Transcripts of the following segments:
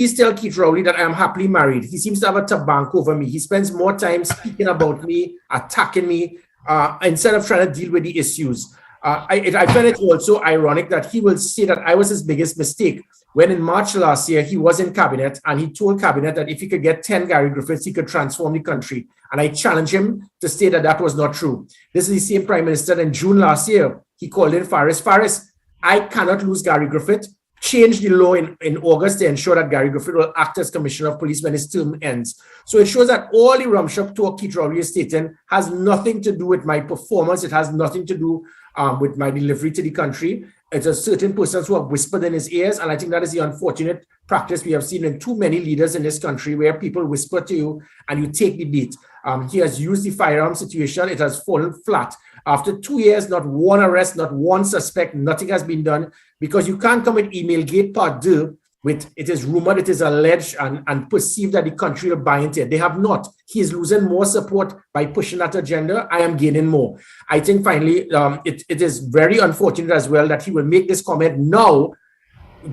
Please tell Keith Rowley that I am happily married. He seems to have a tabank over me. He spends more time speaking about me, attacking me, instead of trying to deal with the issues. I find it also ironic that he will say that I was his biggest mistake when in March last year, he was in cabinet and he told cabinet that if he could get 10 Gary Griffiths, he could transform the country. And I challenged him to say that that was not true. This is the same prime minister in June last year. He called in Faris. Faris, I cannot lose Gary Griffith. Change the law in August to ensure that Gary Griffith will act as Commissioner of Police when his term ends. So it shows that all the rumshop talk Keith Rowley is stating has nothing to do with my performance. It has nothing to do with my delivery to the country. It's a certain persons who have whispered in his ears, and I think that is the unfortunate practice we have seen in too many leaders in this country, where people whisper to you and you take the beat. He has used the firearm situation. It has fallen flat. After 2 years, not one arrest, not one suspect, nothing has been done, because you can't come with email gate part 2 with it is rumored, it is alleged, and perceived that the country will buy into it. They have not. He is losing more support by pushing that agenda. I am gaining more. I think finally, it is very unfortunate as well that he will make this comment now,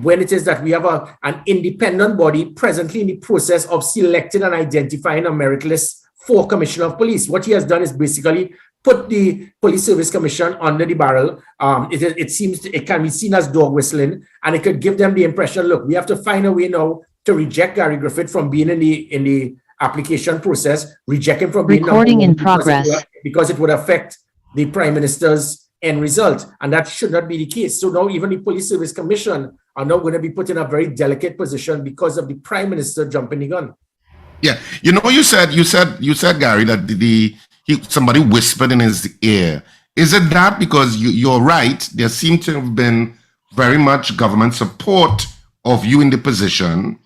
when it is that we have an independent body presently in the process of selecting and identifying a merit list for Commissioner of Police. What he has done is basically put the Police Service Commission under the barrel. It can be seen as dog whistling, and it could give them the impression, look, we have to find a way now to reject Gary Griffith from being in the application process, reject him from being recording in progress, because it would affect the Prime Minister's end result, and that should not be the case. So now even the Police Service Commission are now going to be put in a very delicate position because of the Prime Minister jumping the gun. Yeah, you said Gary, that somebody whispered in his ear. Is it that because you're right? There seemed to have been very much government support of you in the position,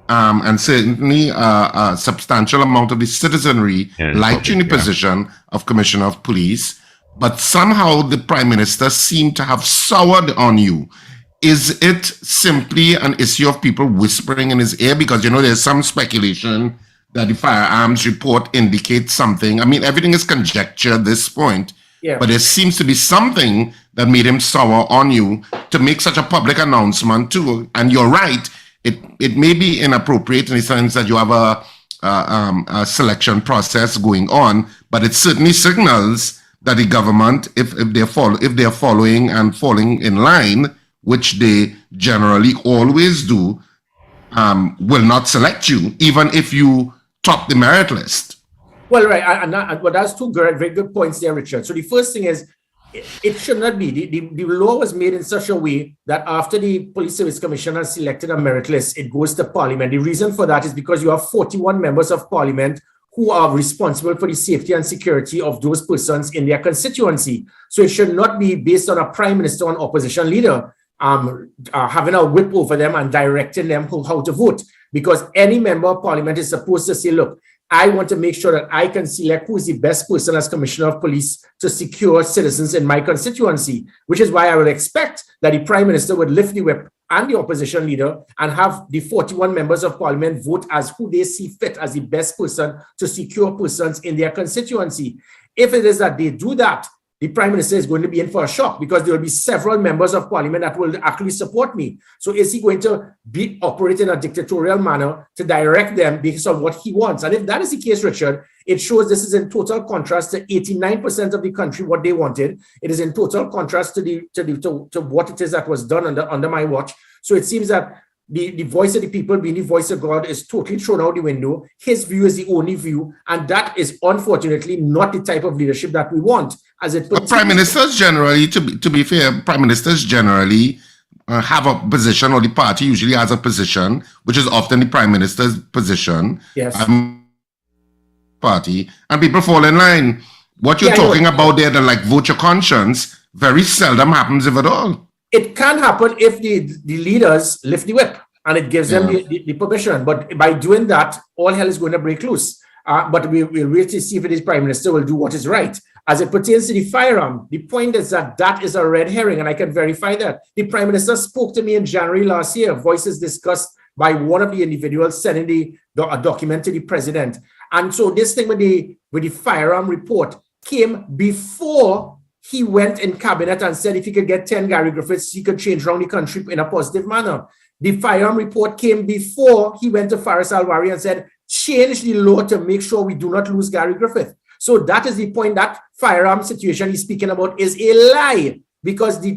and certainly a substantial amount of the citizenry liked you in the position of Commissioner of Police, but somehow the Prime Minister seemed to have soured on you. Is it simply an issue of people whispering in his ear? Because, there's some speculation that the firearms report indicates something. I mean, everything is conjecture at this point, but there seems to be something that made him sour on you to make such a public announcement too. And you're right, it may be inappropriate in the sense that you have a selection process going on, but it certainly signals that the government, if they're following and falling in line, which they generally always do, will not select you, even if you top the merit list. Well, right, but that's two very good points there, Richard. So the first thing is, it should not be. The law was made in such a way that after the Police Service Commission has selected a merit list, it goes to Parliament. The reason for that is because you have 41 members of Parliament who are responsible for the safety and security of those persons in their constituency. So it should not be based on a Prime Minister or an opposition leader having a whip over them and directing them how to vote, because any member of Parliament is supposed to say, look, I want to make sure that I can select who is the best person as Commissioner of Police to secure citizens in my constituency, which is why I would expect that the Prime Minister would lift the whip and the opposition leader and have the 41 members of Parliament vote as who they see fit as the best person to secure persons in their constituency. If it is that they do that, the Prime Minister is going to be in for a shock, because there will be several members of Parliament that will actually support me. So is he going to operate in a dictatorial manner to direct them based on what he wants? And if that is the case, Richard, it shows this is in total contrast to 89% of the country, what they wanted. It is in total contrast to what it is that was done under my watch. So it seems that the voice of the people being the voice of God is totally thrown out the window. His view is the only view, and that is unfortunately not the type of leadership that we want. As it Prime Ministers generally, to be fair, Prime Ministers generally have a position, or the party usually has a position, which is often the Prime Minister's position. Yes. Party, and people fall in line. What you're talking about there, that vote your conscience, very seldom happens, if at all. It can happen if the leaders lift the whip and it gives them the permission. But by doing that, all hell is going to break loose. But we'll wait to see if this Prime Minister will do what is right. As it pertains to the firearm, the point is that is a red herring, and I can verify that. The Prime Minister spoke to me in January last year, voices discussed by one of the individuals sending a document to the President. And so this thing with the firearm report came before he went in cabinet and said if he could get 10 Gary Griffiths, he could change around the country in a positive manner. The firearm report came before he went to Faris Alwari and said, change the law to make sure we do not lose Gary Griffith. So that is the point. That firearm situation he's speaking about is a lie, because the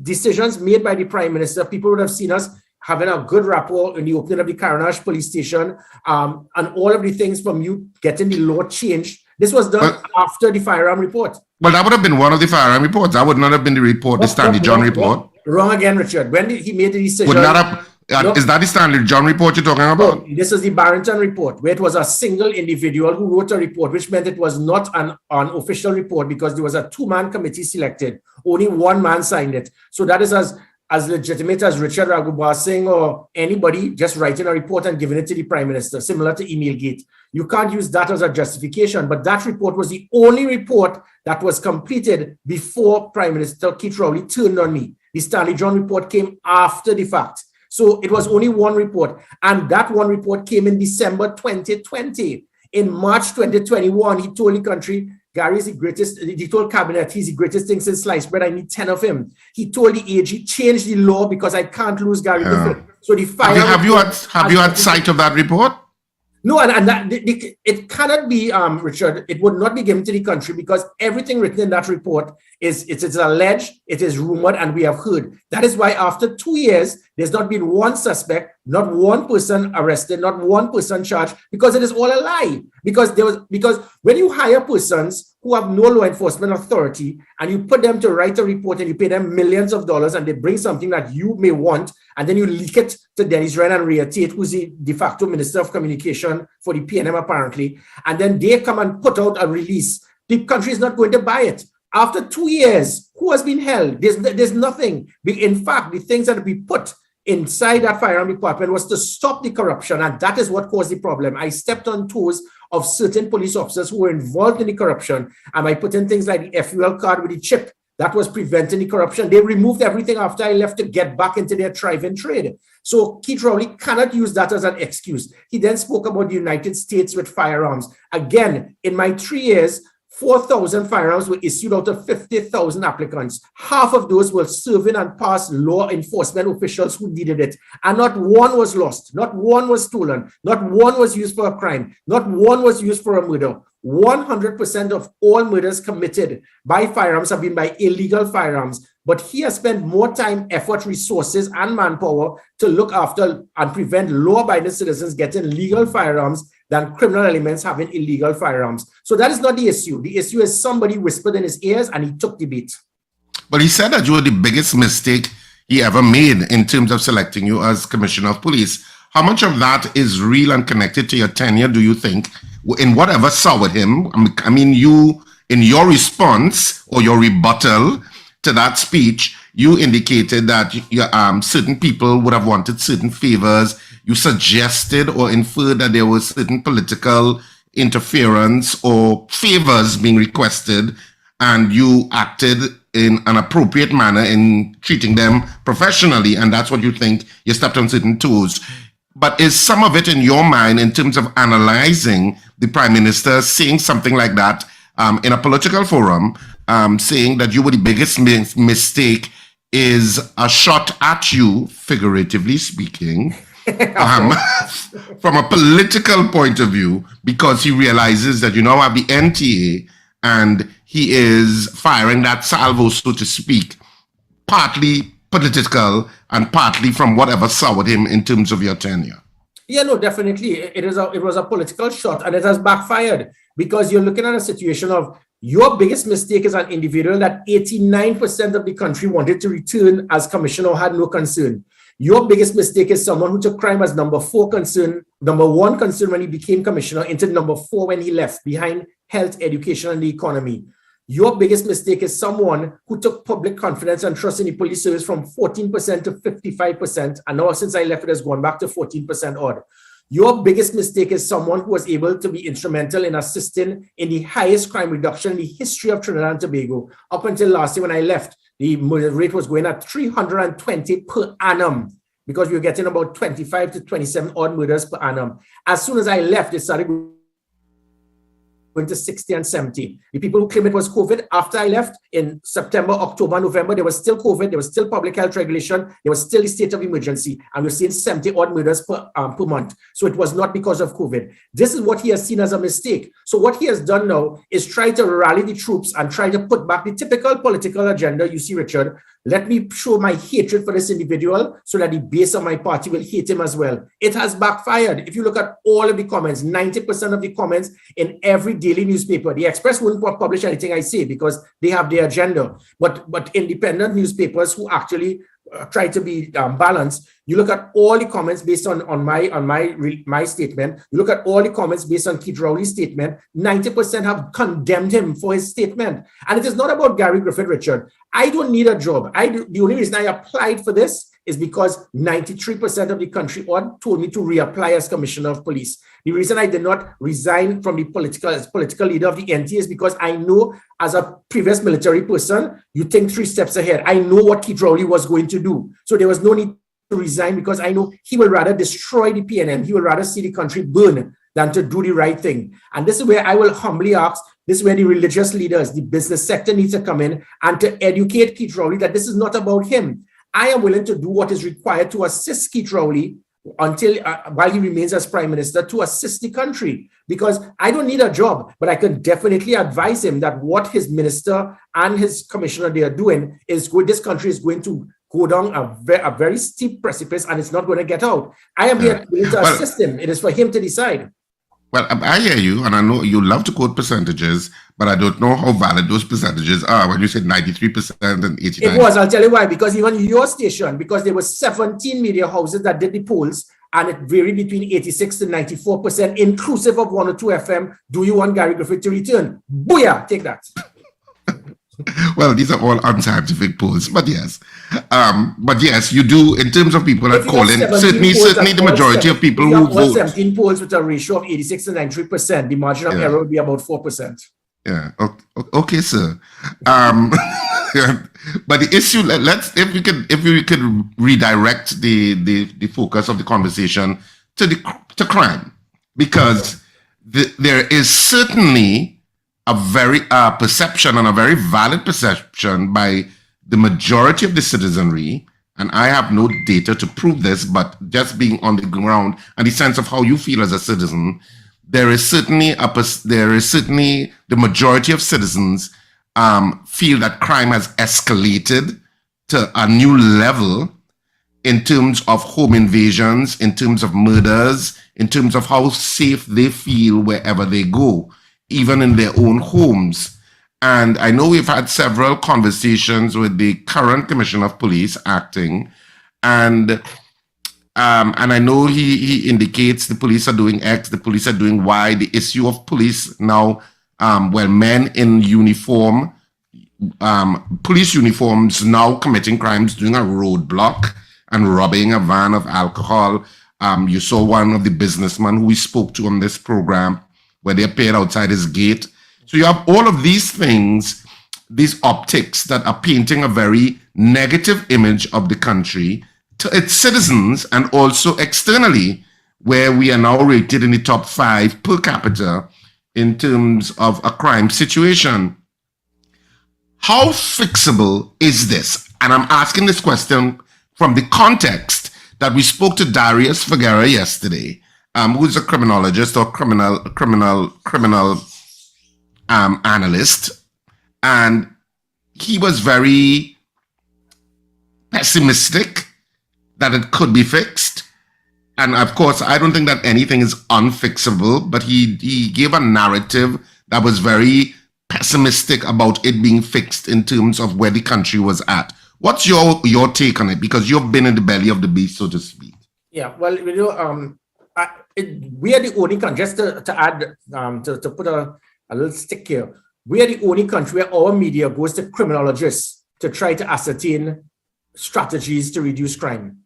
decisions made by the Prime Minister, people would have seen us having a good rapport in the opening of the Caranash police station, and all of the things from you getting the law changed. This was done after the firearm report. Well, that would have been one of the firearm reports. That would not have been the report, the Stanley John report. Wrong again, Richard. When he made the decision... Would not have... Is that the Stanley John report you're talking about? No, this is the Barrington report, where it was a single individual who wrote a report, which meant it was not an official report, because there was a two-man committee selected. Only one man signed it. So that is as legitimate as Richard Ragoobarsingh or anybody just writing a report and giving it to the Prime Minister, similar to Emailgate. You can't use that as a justification, but that report was the only report that was completed before Prime Minister Keith Rowley turned on me. The Stanley John report came after the fact. So it was only one report, and that one report came in December 2020. In March 2021, he told the country, Gary is the greatest, he told cabinet, he's the greatest thing since sliced bread, I need 10 of him. He told the AG, change the law because I can't lose Gary Griffith. So the fire... Have you had sight of that report? No, and that it cannot be, Richard, it would not be given to the country, because everything written in that report it's alleged, it is rumored, and we have heard. That is why after 2 years, there's not been one suspect, not one person arrested, not one person charged, because it is all a lie. Because when you hire persons who have no law enforcement authority and you put them to write a report and you pay them millions of dollars and they bring something that you may want, and then you leak it to Dennis Wren and Rhea Tate, who's the de facto Minister of Communication for the PNM apparently, and then they come and put out a release, the country is not going to buy it. After 2 years, who has been held? There's nothing. In fact, the things that we put inside that firearm department was to stop the corruption, and that is what caused the problem. I stepped on toes of certain police officers who were involved in the corruption, and by putting things like the FUL card with the chip, that was preventing the corruption. They removed everything after I left to get back into their thriving trade. So Keith Rowley cannot use that as an excuse. He then spoke about the United States with firearms. Again, in my 3 years, 4,000 firearms were issued out of 50,000 applicants. Half of those were serving and past law enforcement officials who needed it. And not one was lost. Not one was stolen. Not one was used for a crime. Not one was used for a murder. 100% of all murders committed by firearms have been by illegal firearms. But he has spent more time, effort, resources, and manpower to look after and prevent law-abiding citizens getting legal firearms than criminal elements having illegal firearms. So that is not the issue. The issue is somebody whispered in his ears and he took the bait. But he said that you were the biggest mistake he ever made in terms of selecting you as Commissioner of Police. How much of that is real and connected to your tenure, do you think, in whatever soured him? I mean, you, in your response or your rebuttal to that speech, you indicated that certain people would have wanted certain favors. You suggested or inferred that there was certain political interference or favors being requested, and you acted in an appropriate manner in treating them professionally, and that's what you think you stepped on certain toes. But is some of it in your mind, in terms of analyzing the Prime Minister saying something like that in a political forum, saying that you were the biggest mistake, is a shot at you, figuratively speaking, from a political point of view, because he realizes that you now have the NTA and he is firing that salvo, so to speak, partly political and partly from whatever soured him in terms of your tenure? Yeah, no, definitely. It was a political shot, and it has backfired, because you're looking at a situation of your biggest mistake is an individual that 89% of the country wanted to return as commissioner or had no concern. Your biggest mistake is someone who took crime as number one concern when he became commissioner, into number 4 when he left, behind health, education, and the economy. Your biggest mistake is someone who took public confidence and trust in the police service from 14% to 55%. And now since I left, it has gone back to 14% odd. Your biggest mistake is someone who was able to be instrumental in assisting in the highest crime reduction in the history of Trinidad and Tobago. Up until last year when I left, the murder rate was going at 320 per annum, because we were getting about 25 to 27 odd murders per annum. As soon as I left, it started going to 60 and 70. The people who claim it was COVID, after I left in September, October, November, there was still COVID, there was still public health regulation, there was still a state of emergency, and we're seeing 70 odd murders per month. So it was not because of COVID. This is what he has seen as a mistake. So what he has done now is try to rally the troops and try to put back the typical political agenda. You see, Richard, let me show my hatred for this individual so that the base of my party will hate him as well. It has backfired. If you look at all of the comments, 90% of the comments in every daily newspaper, the Express wouldn't publish anything I say because they have their agenda. But independent newspapers who actually try to be balanced, you look at all the comments based on my statement, you look at all the comments based on Keith Rowley's statement, 90% have condemned him for his statement. And it is not about Gary Griffith, Richard. I don't need a job. The only reason I applied for this is because 93% of the country told me to reapply as Commissioner of Police. The reason I did not resign from the political leader of the NT is because I know, as a previous military person, you think 3 steps ahead. I know what Keith Rowley was going to do. So there was no need to resign because I know he will rather destroy the PNM. He will rather see the country burn than to do the right thing. And this is where I will humbly ask, this is where the religious leaders, the business sector needs to come in and to educate Keith Rowley that this is not about him. I am willing to do what is required to assist Keith Rowley until while he remains as Prime Minister, to assist the country, because I don't need a job, but I can definitely advise him that what his minister and his commissioner they are doing is good. This country is going to go down a very steep precipice and it's not going to get out. I am here to assist him. It is for him to decide. Well, I hear you, and I know you love to quote percentages, but I don't know how valid those percentages are when you said 93% and 89%. It was, I'll tell you why, because even your station, because there were 17 media houses that did the polls, and it varied between 86 to 94%, inclusive of 102 FM. Do you want Gary Griffith to return? Booyah, take that. Well, these are all unscientific polls, but yes. But yes, you do, in terms of people that call in, certainly the majority of people who vote. 17 polls with a ratio of 86 to 93%, the margin of error would be about 4%. Yeah, okay, sir. But the issue, if we could redirect the focus of the conversation to crime, because there is certainly a very perception, and a very valid perception by the majority of the citizenry, and I have no data to prove this, but just being on the ground and the sense of how you feel as a citizen, there is certainly the majority of citizens feel that crime has escalated to a new level in terms of home invasions, in terms of murders, in terms of how safe they feel wherever they go, even in their own homes. And I know we've had several conversations with the current Commissioner of Police acting, and I know he indicates the police are doing X, the police are doing Y. The issue of police now, men in uniform, police uniforms now committing crimes, doing a roadblock and robbing a van of alcohol. You saw one of the businessmen who we spoke to on this program, where they appeared outside his gate. So you have all of these things, these optics that are painting a very negative image of the country to its citizens, and also externally, where we are now rated in the top 5 per capita in terms of a crime situation. How fixable is this? And I'm asking this question from the context that we spoke to Darius Figuera yesterday, who's a criminologist or criminal analyst, and he was very pessimistic that it could be fixed. And of course, I don't think that anything is unfixable, but he gave a narrative that was very pessimistic about it being fixed in terms of where the country was at. What's your take on it? Because you've been in the belly of the beast, so to speak. Yeah, well, we are the only country, just to add, to put a little stick here, we are the only country where our media goes to criminologists to try to ascertain strategies to reduce crime.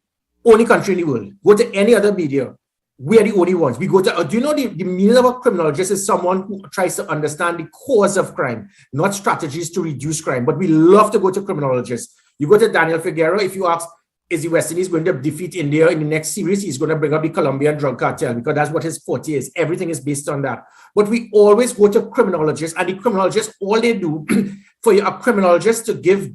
Only country in the world. Go to any other media, we are the only ones. We go to, do you know the meaning of a criminologist is someone who tries to understand the cause of crime, not strategies to reduce crime, but we love to go to criminologists. You go to Daniel Figuera, if you ask, is the West Indies going to defeat India in the next series? He's going to bring up the Colombian drug cartel because that's what his forte is. Everything is based on that. But we always go to criminologists, and the criminologists, all they do for a criminologist to give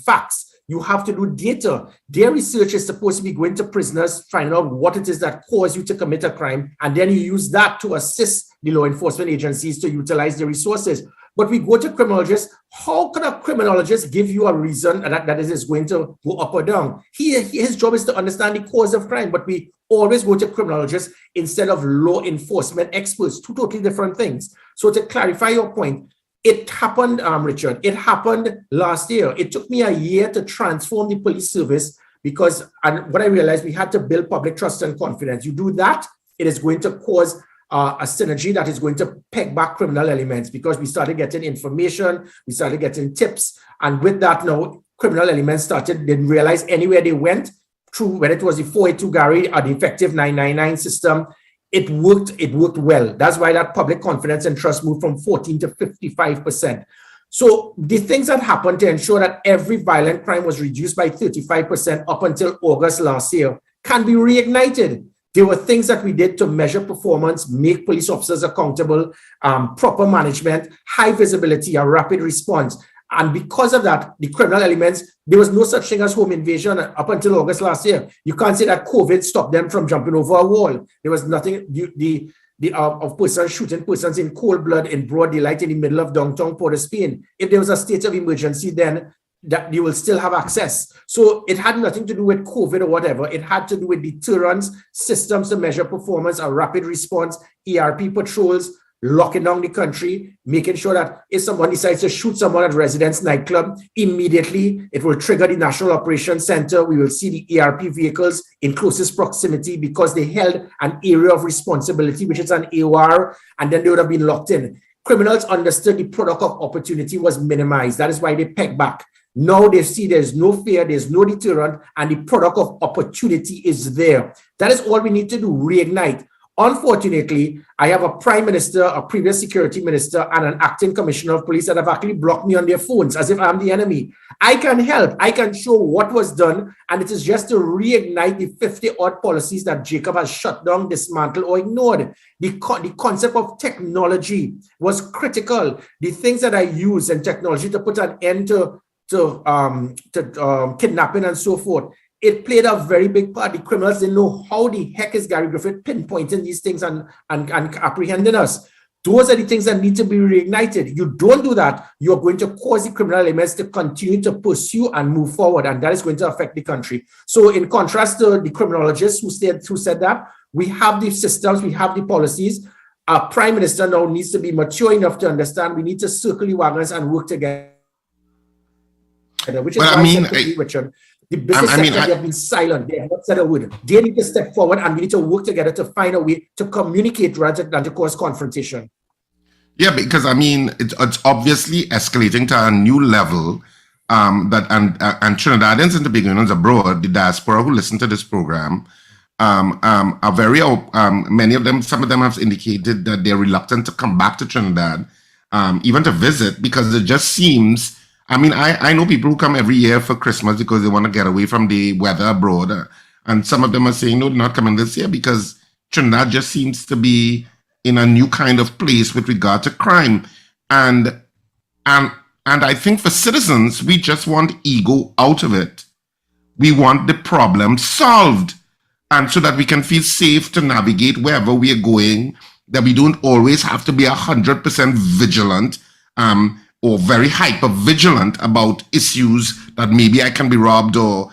facts, you have to do data. Their research is supposed to be going to prisoners, finding out what it is that caused you to commit a crime, and then you use that to assist the law enforcement agencies to utilize the resources. But we go to criminologists. How can a criminologist give you a reason that is going to go up or down? His job is to understand the cause of crime, but we always go to criminologists instead of law enforcement experts, two totally different things. So to clarify your point, it happened, Richard, it happened last year. It took me a year to transform the police service because, and what I realized, we had to build public trust and confidence. You do that, it is going to cause a synergy that is going to peg back criminal elements because we started getting information, we started getting tips, and with that now, criminal elements didn't realize anywhere they went through, whether it was the 482 Gary or the effective 999 system, it worked well. That's why that public confidence and trust moved from 14 to 55%. So the things that happened to ensure that every violent crime was reduced by 35% up until August last year can be reignited. There were things that we did to measure performance, make police officers accountable, proper management, high visibility, a rapid response. And because of that, the criminal elements, there was no such thing as home invasion up until August last year. You can't say that COVID stopped them from jumping over a wall. There was nothing, of persons shooting persons in cold blood in broad daylight in the middle of downtown Port of Spain. If there was a state of emergency, then that you will still have access. So it had nothing to do with COVID or whatever. It had to do with deterrence, systems to measure performance, a rapid response, ERP patrols, locking down the country, making sure that if someone decides to shoot someone at Residence nightclub, immediately it will trigger the National Operations Center. We will see the ERP vehicles in closest proximity because they held an area of responsibility, which is an AOR, and then they would have been locked in. Criminals understood the product of opportunity was minimized. That is why they pegged back. Now they see there's no fear, there's no deterrent, and the product of opportunity is there. That is all we need to do, reignite. Unfortunately, I have a prime minister, a previous security minister, and an acting commissioner of police that have actually blocked me on their phones as if I'm the enemy. I can help. I can show what was done, and it is just to reignite the 50-odd policies that Jacob has shut down, dismantled, or ignored. The concept of technology was critical. The things that I use in technology to put an end to kidnapping and so forth, it played a very big part. The criminals didn't know how the heck is Gary Griffith pinpointing these things and apprehending us. Those are the things that need to be reignited. You don't do that, you're going to cause the criminal elements to continue to pursue and move forward, and that is going to affect the country. So in contrast to the criminologists who said that, we have the systems, we have the policies. Our prime minister now needs to be mature enough to understand we need to circle the wagons and work together. Which is Richard, the business sector have been silent. They have not said a word. They need to step forward, and we need to work together to find a way to communicate rather than to cause confrontation. Yeah, because it's obviously escalating to a new level. And Trinidadians and Tobagonians abroad, the diaspora who listen to this program, are very many of them. Some of them have indicated that they're reluctant to come back to Trinidad, even to visit, because it just seems. I know people who come every year for Christmas because they want to get away from the weather abroad. And some of them are saying, no, they're not coming this year because Trinidad just seems to be in a new kind of place with regard to crime. And I think for citizens, we just want ego out of it. We want the problem solved. And so that we can feel safe to navigate wherever we are going, that we don't always have to be 100% vigilant, or very hyper vigilant about issues that maybe I can be robbed or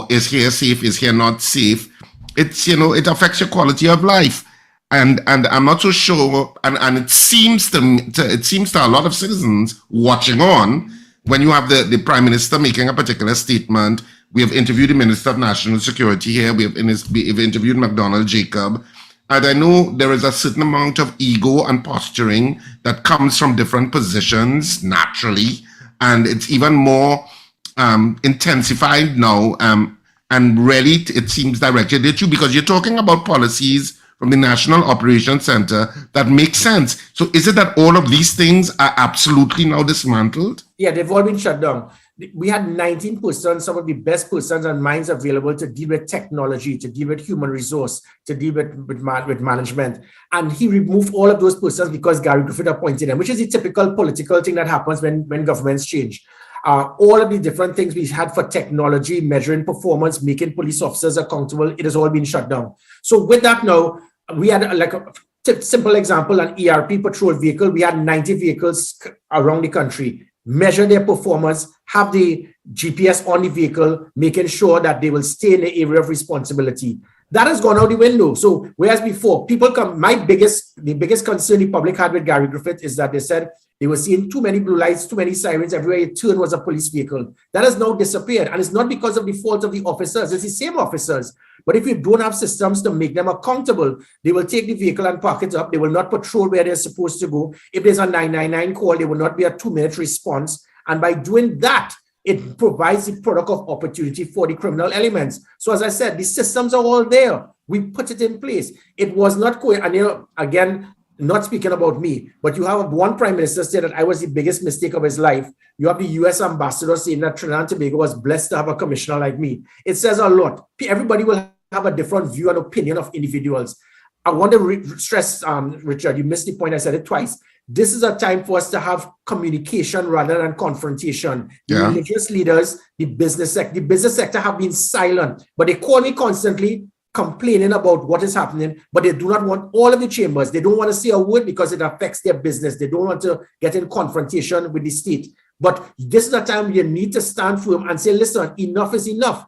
is here safe, is here not safe. It's, it affects your quality of life. And I'm not so sure, and it seems to a lot of citizens watching on when you have the Prime Minister making a particular statement. We have interviewed the Minister of National Security here. We've interviewed McDonald Jacob. And I know there is a certain amount of ego and posturing that comes from different positions naturally. And it's even more intensified now. And really, it seems directed at you because you're talking about policies from the National Operations Center that make sense. So is it that all of these things are absolutely now dismantled? Yeah, they've all been shut down. We had 19 persons, some of the best persons and minds available to deal with technology, to deal with human resource, to deal with management. And he removed all of those persons because Gary Griffith appointed them, which is the typical political thing that happens when governments change. All of the different things we had for technology, measuring performance, making police officers accountable, it has all been shut down. So with that now, we had like a simple example, an ERP patrol vehicle. We had 90 vehicles around the country, measure their performance, have the GPS on the vehicle, making sure that they will stay in the area of responsibility. That has gone out the window. So whereas before, people come, the biggest concern the public had with Gary Griffith is that they said they were seeing too many blue lights, too many sirens, everywhere you turn was a police vehicle. That has now disappeared. And it's not because of the fault of the officers, it's the same officers. But if you don't have systems to make them accountable, they will take the vehicle and park it up. They will not patrol where they're supposed to go. If there's a 999 call, there will not be a 2-minute response. And by doing that, it provides the product of opportunity for the criminal elements. So as I said, the systems are all there. We put it in place. It was not and again, not speaking about me, but you have one prime minister say that I was the biggest mistake of his life. You have the US ambassador saying that Trinidad and Tobago was blessed to have a commissioner like me. It says a lot. Everybody will have a different view and opinion of individuals. I want to stress, Richard, you missed the point. I said it twice. This is a time for us to have communication rather than confrontation. The religious leaders, the business sector have been silent, but they call me constantly complaining about what is happening, but they do not want all of the chambers. They don't want to say a word because it affects their business. They don't want to get in confrontation with the state. But this is a time you need to stand firm and say, listen, enough is enough.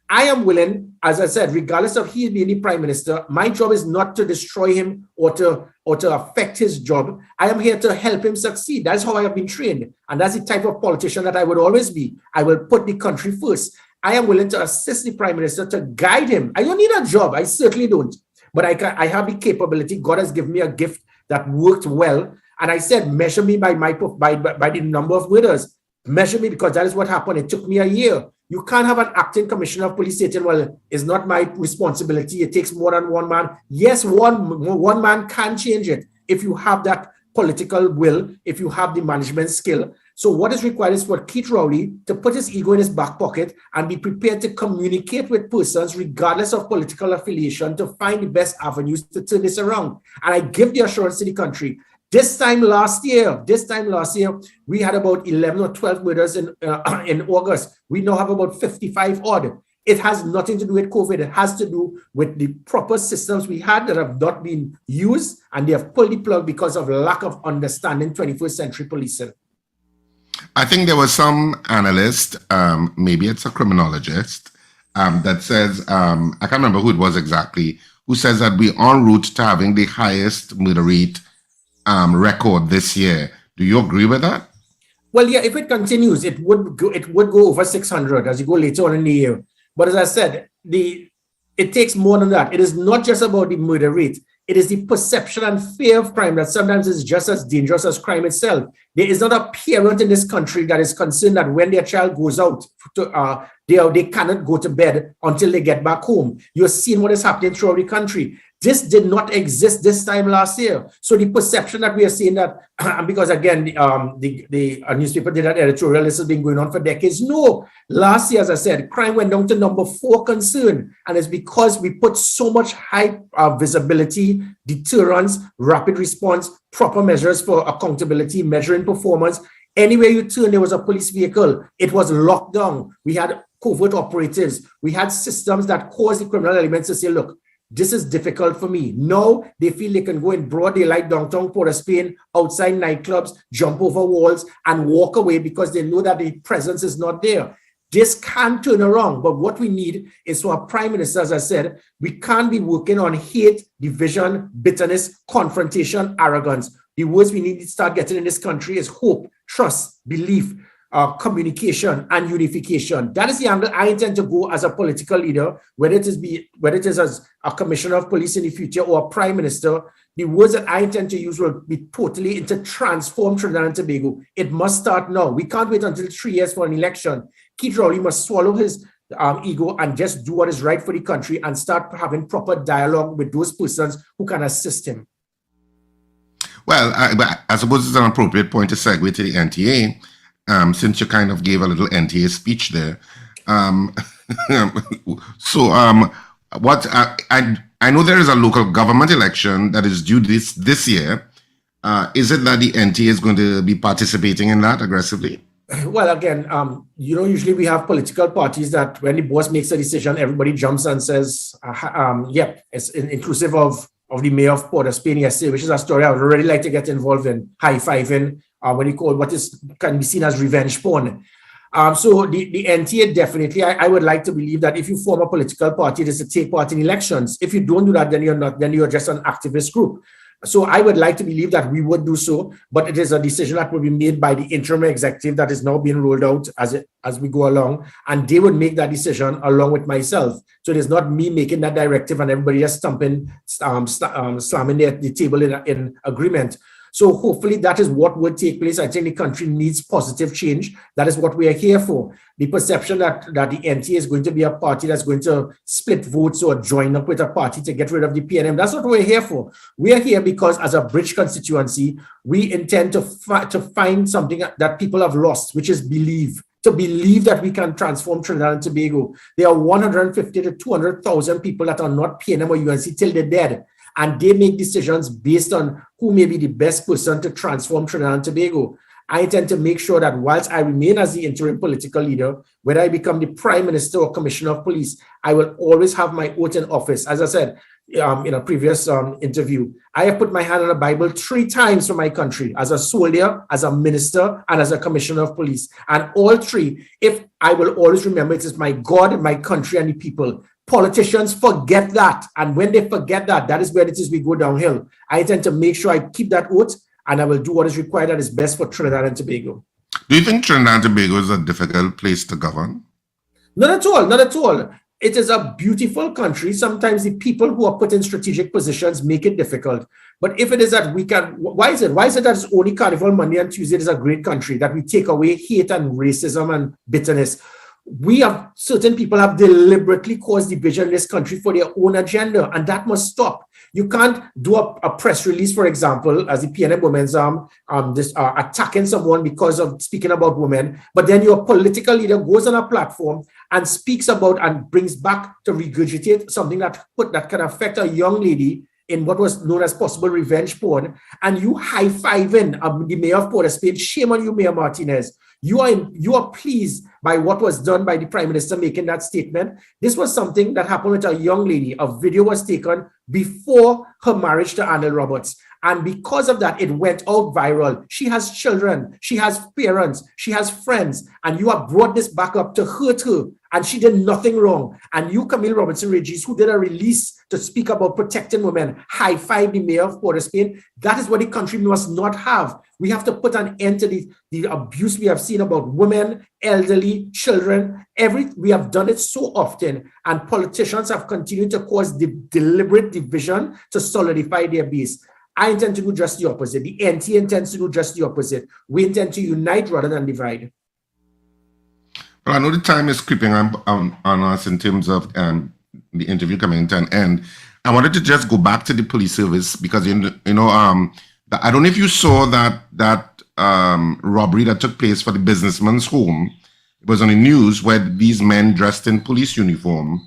I am willing, as I said, regardless of he being the prime minister, my job is not to destroy him or to affect his job. I am here to help him succeed. That's how I have been trained. And that's the type of politician that I would always be. I will put the country first. I am willing to assist the prime minister to guide him. I don't need a job. I certainly don't. But I have the capability. God has given me a gift that worked well. And I said, measure me by the number of murders. Measure me because that is what happened. It took me a year. You can't have an acting commissioner of police saying, well, it's not my responsibility. It takes more than one man. Yes, one man can change it if you have that political will, if you have the management skill. So what is required is for Keith Rowley to put his ego in his back pocket and be prepared to communicate with persons regardless of political affiliation to find the best avenues to turn this around. And I give the assurance to the country. This time last year, we had about 11 or 12 murders in August. We now have about 55 odd. It has nothing to do with COVID. It has to do with the proper systems we had that have not been used, and they have pulled the plug because of lack of understanding 21st century policing. I think there was some analyst, maybe it's a criminologist, that says, I can't remember who it was exactly, who says that we're en route to having the highest murder rate record this year. Do you agree with that? Well, yeah, if it continues, it would go over 600 as you go later on in the year. But as I said, it takes more than that. It is not just about the murder rate. It is the perception and fear of crime that sometimes is just as dangerous as crime itself. There is not a parent in this country that is concerned that when their child goes out, they cannot go to bed until they get back home. You're seeing what is happening throughout the country. This did not exist this time last year. So the perception that we are seeing that, because again, the newspaper did that editorial, this has been going on for decades. No, last year, as I said, crime went down to number 4 concern. And it's because we put so much high visibility, deterrence, rapid response, proper measures for accountability, measuring performance. Anywhere you turn, there was a police vehicle. It was locked down. We had covert operatives. We had systems that caused the criminal elements to say, look, this is difficult for me. Now they feel they can go in broad daylight downtown Port of Spain, outside nightclubs, jump over walls and walk away because they know that the presence is not there. This can turn around, but what we need is for a prime minister, as I said, we can't be working on hate, division, bitterness, confrontation, arrogance. The words we need to start getting in this country is hope, trust, belief, communication and unification. That is the angle I intend to go as a political leader, whether it is as a commissioner of police in the future or a prime minister. The words that I intend to use will be totally to transform Trinidad and Tobago. It must start now. We can't wait until 3 years for an election. Keith Rowley must swallow his ego and just do what is right for the country and start having proper dialogue with those persons who can assist him. Well, I suppose it's an appropriate point to segue to the NTA. since you kind of gave a little NTA speech there. So what I know there is a local government election that is due this year. Is it that the NTA is going to be participating in that aggressively? Well, again, usually we have political parties that when the boss makes a decision, everybody jumps and says, yep, it's inclusive of the mayor of Port of Spain yesterday, which is a story I would really like to get involved in, high-fiving when you call what can be seen as revenge porn. So the NTA definitely, I would like to believe that if you form a political party, it is to take part in elections. If you don't do that, then you're just an activist group. So I would like to believe that we would do so, but it is a decision that will be made by the interim executive that is now being rolled out as we go along, and they would make that decision along with myself. So it is not me making that directive and everybody just slamming the table in agreement. So hopefully that is what would take place. I think the country needs positive change. That is what we are here for. The perception that the NTA is going to be a party that's going to split votes or join up with a party to get rid of the PNM, that's what we're here for. We are here because as a bridge constituency, we intend to find something that people have lost, which is belief. To believe that we can transform Trinidad and Tobago. There are 150 to 200,000 people that are not PNM or UNC till they're dead. And they make decisions based on who may be the best person to transform Trinidad and Tobago. I intend to make sure that whilst I remain as the interim political leader, whether I become the prime minister or commissioner of police, I will always have my oath in office. As I said in a previous interview, I have put my hand on the Bible 3 times for my country, as a soldier, as a minister, and as a commissioner of police. And all 3, if I will always remember, it is my God, my country, and the people. Politicians forget that. And when they forget that, that is where it is we go downhill. I intend to make sure I keep that oath and I will do what is required that is best for Trinidad and Tobago. Do you think Trinidad and Tobago is a difficult place to govern? Not at all, not at all. It is a beautiful country. Sometimes the people who are put in strategic positions make it difficult. But if it is that we can, why is it that it's only Carnival Monday and Tuesday is a great country, that we take away hate and racism and bitterness? Certain people have deliberately caused division in this country for their own agenda, and that must stop. You can't do a press release, for example, as the PNM Women's attacking someone because of speaking about women, but then your political leader goes on a platform and speaks about and brings back to regurgitate something that can affect a young lady in what was known as possible revenge porn, and you high-fiving the mayor of Port of Spain. Shame on you, Mayor Martinez. You are pleased by what was done by the Prime Minister making that statement. This was something that happened with a young lady. A video was taken before her marriage to Arnold Roberts. And because of that, it went out viral. She has children, she has parents, she has friends, and you have brought this back up to hurt her, and she did nothing wrong. And you, Camille Robinson Regis, who did a release to speak about protecting women, high-five the mayor of Port of Spain. That is what the country must not have. We have to put an end to the abuse we have seen about women, elderly, children. We have done it so often, and politicians have continued to cause deliberate division to solidify their base. I intend to do just the opposite. The NT intends to do just the opposite. We intend to unite rather than divide. Well, I know the time is creeping on us in terms of the interview coming to an end. I wanted to just go back to the police service because I don't know if you saw that robbery that took place for the businessman's home. It was on the news where these men dressed in police uniform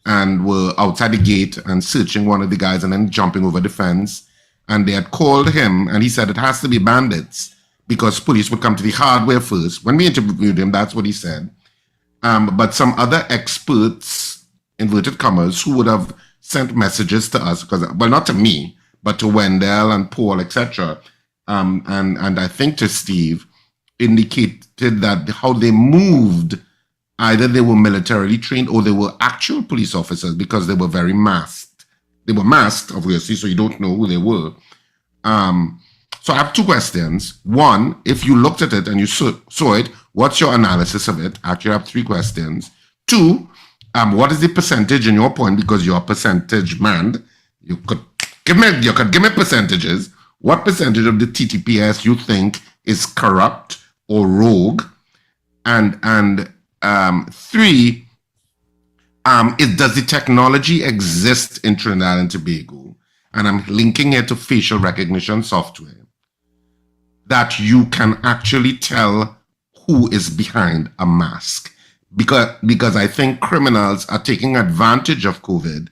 and were outside the gate and searching one of the guys and then jumping over the fence. And they had called him, and he said it has to be bandits because police would come to the hardware first. When we interviewed him, that's what he said. But some other experts, inverted commas, who would have sent messages to us, well, not to me, but to Wendell and Paul, etc., and I think to Steve, indicated that how they moved, either they were militarily trained or they were actual police officers because they were very masked. They were masked, obviously, so you don't know who they were. So I have 2 questions. One, if you looked at it and you saw it, what's your analysis of it? Actually, I have 3 questions. 2, what is the percentage in your point, because you're a percentage man, you could give me percentages. What percentage of the TTPS you think is corrupt or rogue? And 3, does the technology exist in Trinidad and Tobago? And I'm linking it to facial recognition software that you can actually tell who is behind a mask. Because I think criminals are taking advantage of COVID.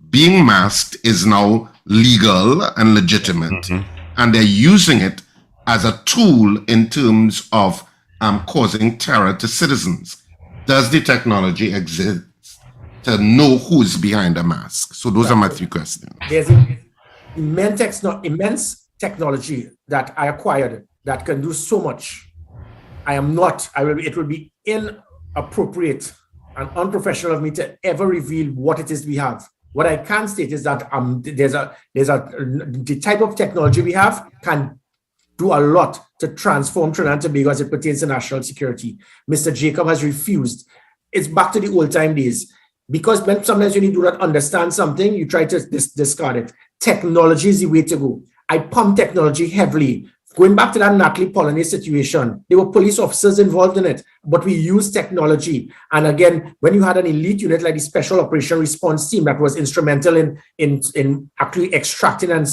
Being masked is now legal and legitimate, and they're using it as a tool in terms of causing terror to citizens. Does the technology exist to know who's behind a mask? So those are my 3 questions. There's immense technology that I acquired that can do so much. It will be inappropriate and unprofessional of me to ever reveal what it is we have. What I can state is that the type of technology we have can do a lot to transform Trinidad and Tobago as it pertains to national security. Mr. Jacob has refused. It's back to the old time days. Because sometimes when you do not understand something, you try to discard it. Technology is the way to go. I pump technology heavily. Going back to that Natalie Polonais situation, there were police officers involved in it, but we used technology. And again, when you had an elite unit like the Special Operation Response Team that was instrumental in actually extracting and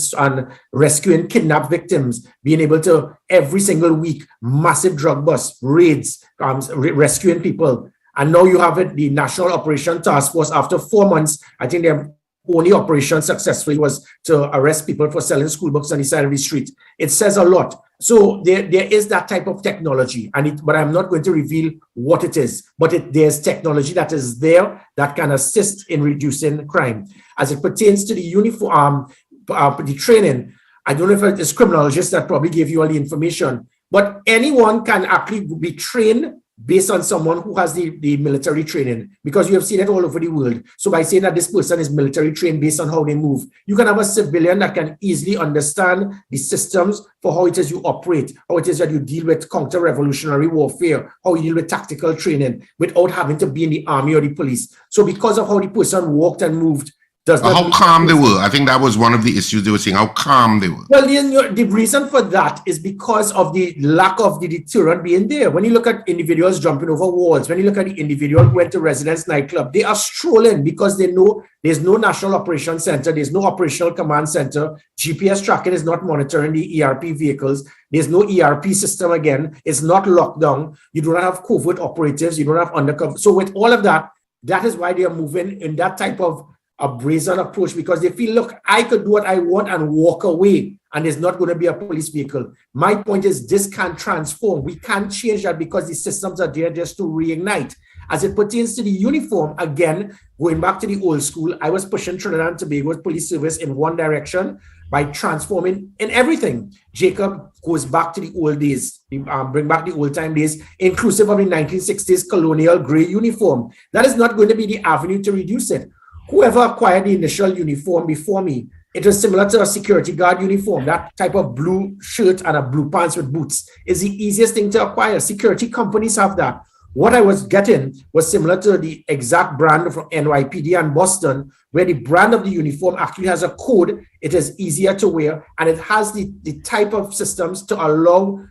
rescuing kidnapped victims, being able to every single week, massive drug busts, raids, rescuing people. And now you have the National Operation Task Force. After 4 months, I think their only operation successfully was to arrest people for selling school books on the side of the street. It says a lot. So there is that type of technology, but I'm not going to reveal what it is. But there's technology that is there that can assist in reducing crime. As it pertains to the uniform, the training, I don't know if it's criminologists that probably gave you all the information, but anyone can actually be trained based on someone who has the military training, because you have seen it all over the world. So by saying that this person is military trained based on how they move, you can have a civilian that can easily understand the systems for how it is you operate, how it is that you deal with counter-revolutionary warfare, how you deal with tactical training without having to be in the army or the police. So because of how the person walked and moved, how calm they were. I think that was one of the issues they were saying, how calm they were. Well, the reason for that is because of the lack of the deterrent being there. When you look at individuals jumping over walls, when you look at the individual who went to Residence nightclub, they are strolling because they know there's no National Operations Center, there's no Operational Command Center, GPS tracking is not monitoring the ERP vehicles, there's no ERP system again, it's not locked down, you do not have covert operatives, you don't have undercover. So with all of that, that is why they are moving in that type of a brazen approach, because they feel, look, I could do what I want and walk away, and there's not going to be a police vehicle. My point is, this can't transform. We can't change that because the systems are there just to reignite. As it pertains to the uniform, again, going back to the old school, I was pushing Trinidad and Tobago's police service in one direction by transforming in everything. Jacob goes back to the old days, bring back the old time days, inclusive of the 1960s colonial gray uniform. That is not going to be the avenue to reduce it. Whoever acquired the initial uniform before me, it was similar to a security guard uniform. That type of blue shirt and a blue pants with boots is the easiest thing to acquire. Security companies have that. What I was getting was similar to the exact brand from NYPD and Boston, where the brand of the uniform actually has a code. It is easier to wear, and it has the type of systems to allow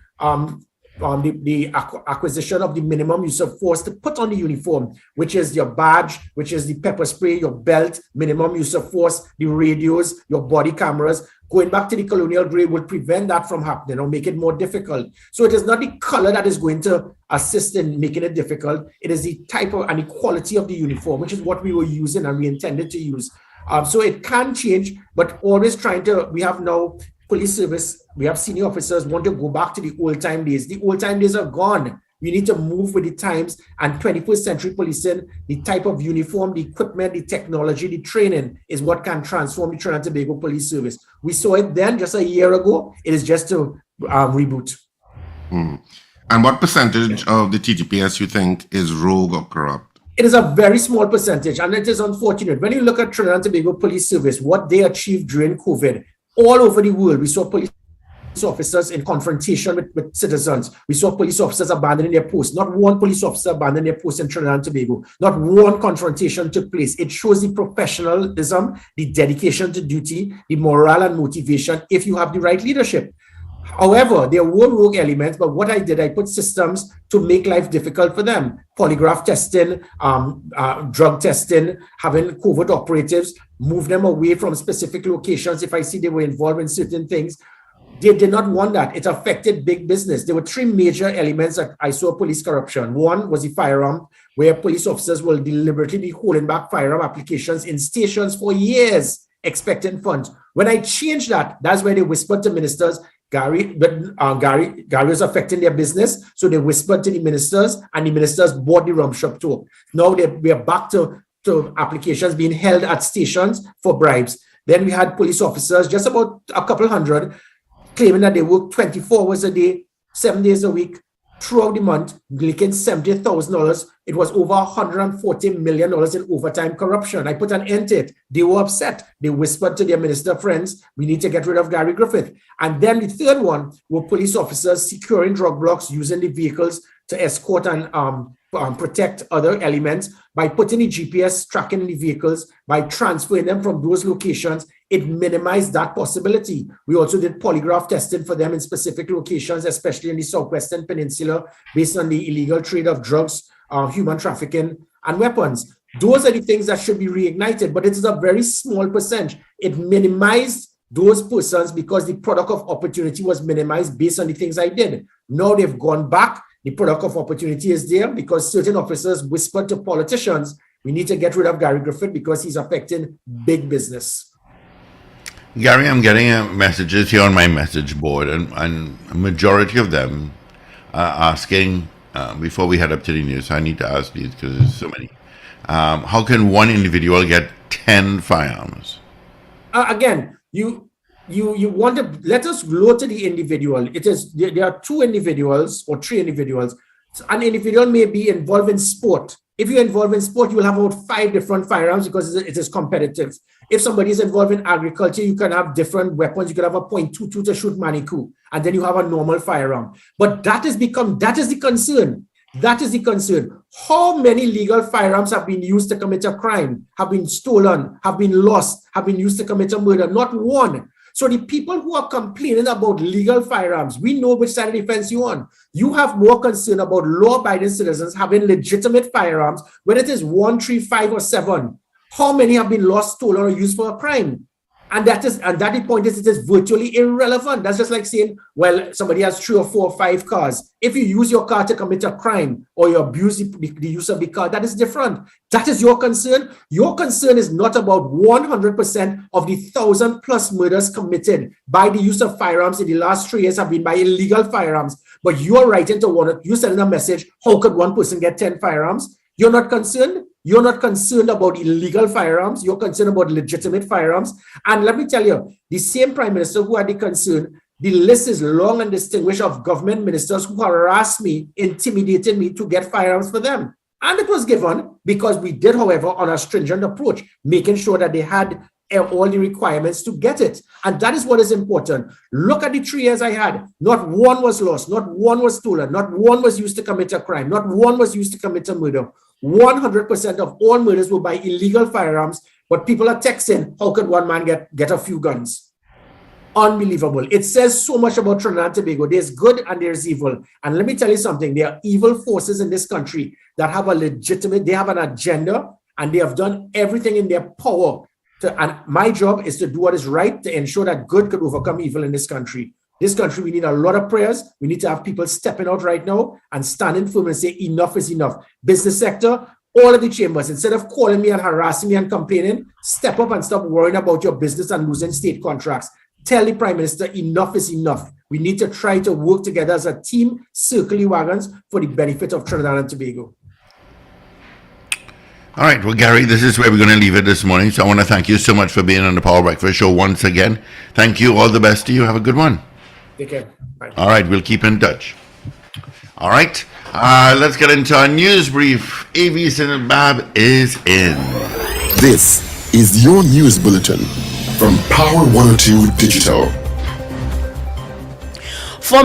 the acquisition of the minimum use of force to put on the uniform, which is your badge, which is the pepper spray, your belt, minimum use of force, the radios, your body cameras. Going back to the colonial gray would prevent that from happening or make it more difficult. So it is not the color that is going to assist in making it difficult. It is the type of and the quality of the uniform, which is what we were using and we intended to use. So it can change, but always we have now police service, we have senior officers want to go back to the old time days. The old time days are gone. We need to move with the times, and 21st century policing, the type of uniform, the equipment, the technology, the training is what can transform the Trinidad and Tobago Police Service. We saw it then just a year ago. It is just to reboot. And what percentage of the TTPS you think is rogue or corrupt? It is a very small percentage, and it is unfortunate. When you look at Trinidad and Tobago Police Service, what they achieved during COVID, all over the world, we saw police officers in confrontation with citizens. We saw police officers abandoning their posts. Not one police officer abandoned their post in Trinidad and Tobago. Not one confrontation took place. It shows the professionalism, the dedication to duty, the morale and motivation if you have the right leadership. However, there were rogue elements, but what I did, I put systems to make life difficult for them. Polygraph testing, drug testing, having covert operatives, move them away from specific locations if I see they were involved in certain things. They did not want that. It affected big business. There were three major elements that I saw police corruption. One was the firearm, where police officers will deliberately be holding back firearm applications in stations for years, expecting funds. When I changed that, that's where they whispered to ministers, Gary was affecting their business. So they whispered to the ministers, and the ministers bought the rum shop too. Now we are back to applications being held at stations for bribes. Then we had police officers, just about a couple hundred, claiming that they work 24 hours a day, 7 days a week, throughout the month, making $70,000. It was over $140 million in overtime corruption. I put an end to it. They were upset. They whispered to their minister friends, we need to get rid of Gary Griffith. And then the third one were police officers securing drug blocks, using the vehicles to escort and protect other elements by putting the GPS tracking in the vehicles, by transferring them from those locations. It minimized that possibility. We also did polygraph testing for them in specific locations, especially in the Southwestern Peninsula, based on the illegal trade of drugs, human trafficking, and weapons. Those are the things that should be reignited, but it is a very small percentage. It minimized those persons because the product of opportunity was minimized based on the things I did. Now they've gone back. The product of opportunity is there because certain officers whispered to politicians, we need to get rid of Gary Griffith because he's affecting big business. Gary, I'm getting messages here on my message board, and a majority of them are asking, before we head up to the news, I need to ask these because there's so many. How can one individual get 10 firearms? Again, you want to let us go to the individual. There are two individuals or three individuals. An individual may be involved in sport. If you're involved in sport, you will have about 5 different firearms because it is competitive. If somebody is involved in agriculture, you can have different weapons. You can have a .22 to shoot manikou, and then you have a normal firearm. But that is the concern. That is the concern. How many legal firearms have been used to commit a crime, have been stolen, have been lost, have been used to commit a murder? Not one. So the people who are complaining about legal firearms, we know which side of the fence you're on. You have more concern about law-abiding citizens having legitimate firearms, whether it is 1, 3, 5, or 7. How many have been lost, stolen, or used for a crime? And the point is, it is virtually irrelevant. That's just like saying, well, somebody has 3 or 4 or 5 cars. If you use your car to commit a crime or you abuse the use of the car, that is different. That is your concern. Your concern is not about 100% of the 1,000+ murders committed by the use of firearms in the last 3 years have been by illegal firearms. But you're writing to you're sending a message, how could one person get 10 firearms? You're not concerned. You're not concerned about illegal firearms. You're concerned about legitimate firearms. And let me tell you, the same prime minister who had the concern, the list is long and distinguished of government ministers who harassed me, intimidated me to get firearms for them. And it was given because we did, however, on a stringent approach, making sure that they had all the requirements to get it. And that is what is important. Look at the 3 years I had. Not one was lost. Not one was stolen. Not one was used to commit a crime. Not one was used to commit a murder. 100% of all murders were by illegal firearms, but people are texting, how could one man get a few guns? Unbelievable. It says so much about Trinidad and Tobago. There's good and there's evil. And let me tell you something, there are evil forces in this country that have they have an agenda, and they have done everything in their power. And my job is to do what is right to ensure that good could overcome evil in this country. This country, we need a lot of prayers. We need to have people stepping out right now and standing firm and say enough is enough. Business sector, all of the chambers, instead of calling me and harassing me and complaining, step up and stop worrying about your business and losing state contracts. Tell the Prime Minister enough is enough. We need to try to work together as a team, circle the wagons for the benefit of Trinidad and Tobago. All right, well, Gary, this is where we're going to leave it this morning. So I want to thank you so much for being on the Power Breakfast Show once again. Thank you. All the best to you. Have a good one. Take care. Bye. All right, we'll keep in touch. All right, let's get into our news brief. A.V. Sinabab is in. This is your news bulletin from Power 102 Digital.